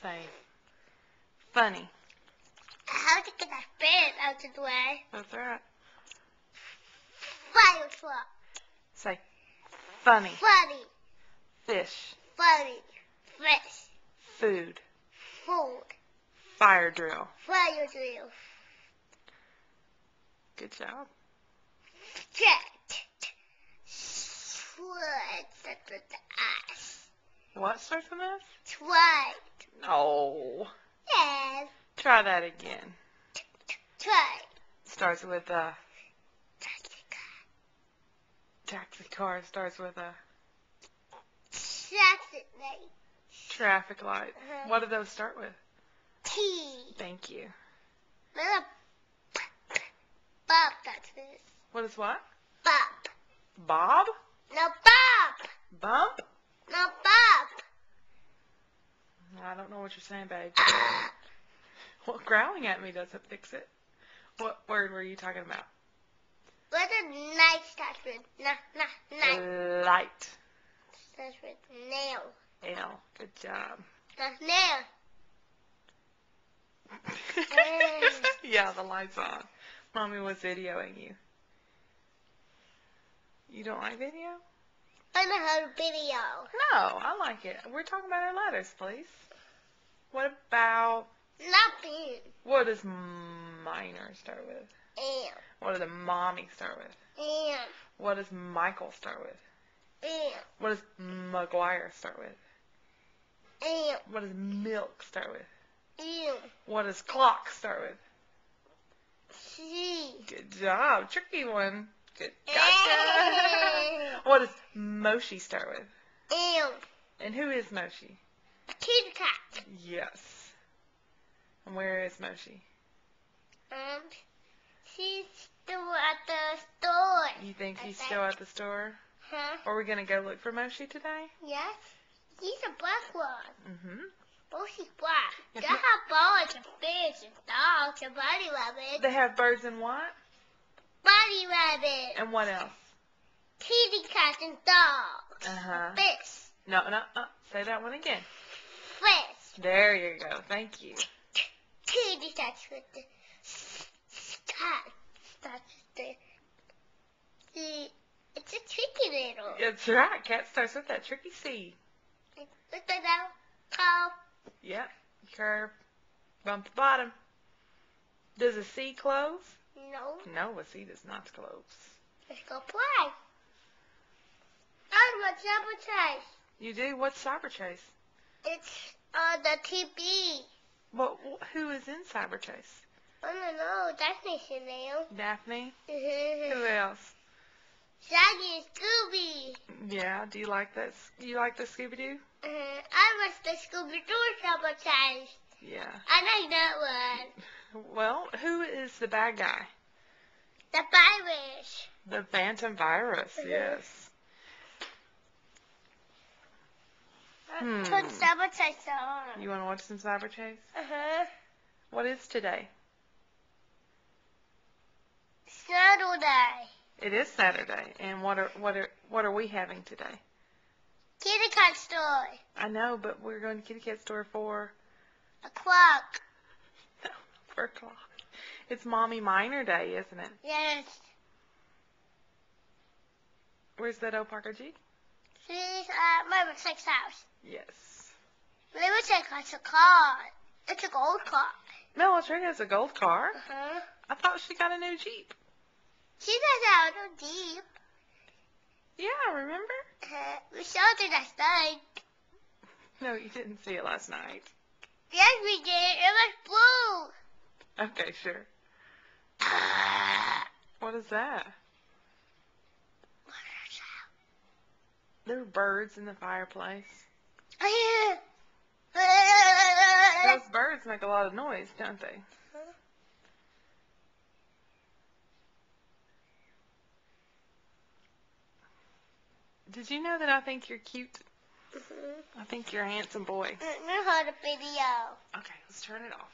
Say, funny. How to get that spirit out of the way? That's right. Firefly. Say, funny. Funny. Fish. Funny. Fish. Food. Food. Fire drill. Fire drill. Good job. Cat. Sword. That's with the ass. What starts with F? Sword. No. Yes. Try that again. Try. Starts with a Taxi taxi car. Starts with a traffic light. traffic light. What do those start with? T. Thank you. Little Bob. That's this. What is what? Bob. Bob? No Bob. Bump? No Bob. I don't know what you're saying, babe. Well, growling at me doesn't fix it. What word were you talking about? What a night starts with? Night. Light. Starts with nail. L. Good job. Nail. Yeah, the light's on. Mommy was videoing you. You don't like video? I know how to video. No, I like it. We're talking about our letters, please. What about... Nothing. What does Mynor start with? And. What does the mommy start with? And. What does Michael start with? And. What does McGuire start with? And. What does milk start with? And. What does clock start with? C. Good job. Tricky one. Good. Gotcha. What does Moshi start with? And. And who is Moshi? A kitty cat. Yes. And where is Moshi? She's still at the store. You think she's still at the store? Huh? Are we going to go look for Moshi today? Yes. He's a black one. Mm-hmm. Moshi's black. If They you- have birds and fish and dogs and bunny rabbits. They have birds and what? Bunny rabbits. And what else? Kitty cats and dogs. Uh-huh. Fish. No. Say that one again. Fish. There you go. Thank you. Kitty cats with the cat. That's it's a tricky little. That's right. Cat starts with that tricky C. Look at that. Call. Yep. Curve. Bump the bottom. Does a C close? No. No, a C does not close. Let's go play. I want sabotage. You do? What's Cyber Chase? It's on the TV. Well, who is in Cyber Chase? I don't know. That's not Chanel. Daphne? Who else? Shaggy and Scooby. Yeah. Do you like that? You like the Scooby-Doo? I was the Scooby-Doo sabotage. Yeah. I like that one. Well, who is the bad guy? The virus. The Phantom Virus, yes. Turn sabotage on. You want to watch some Cyber Chase? What is today? Saturday. It is Saturday. And what are we having today? Kitty cat store. I know, but we're going to Kitty Cat store for A clock. no, for a clock. It's Mommy Mynor Day, isn't it? Yes. Where's that old Parker G? She's at Mama Six house. Yes. Mama Six has a car. It's a gold car. Mel Trigger has a gold car. Uh-huh. I thought she got a new Jeep. She does have a Jeep. Yeah, remember? We showed it last night. No, you didn't see it last night. Yes, we did. It was blue. Okay, sure. What is that? There are birds in the fireplace. Those birds make a lot of noise, don't they? Did you know that I think you're cute? I think you're a handsome boy. I know how to video. Okay, let's turn it off.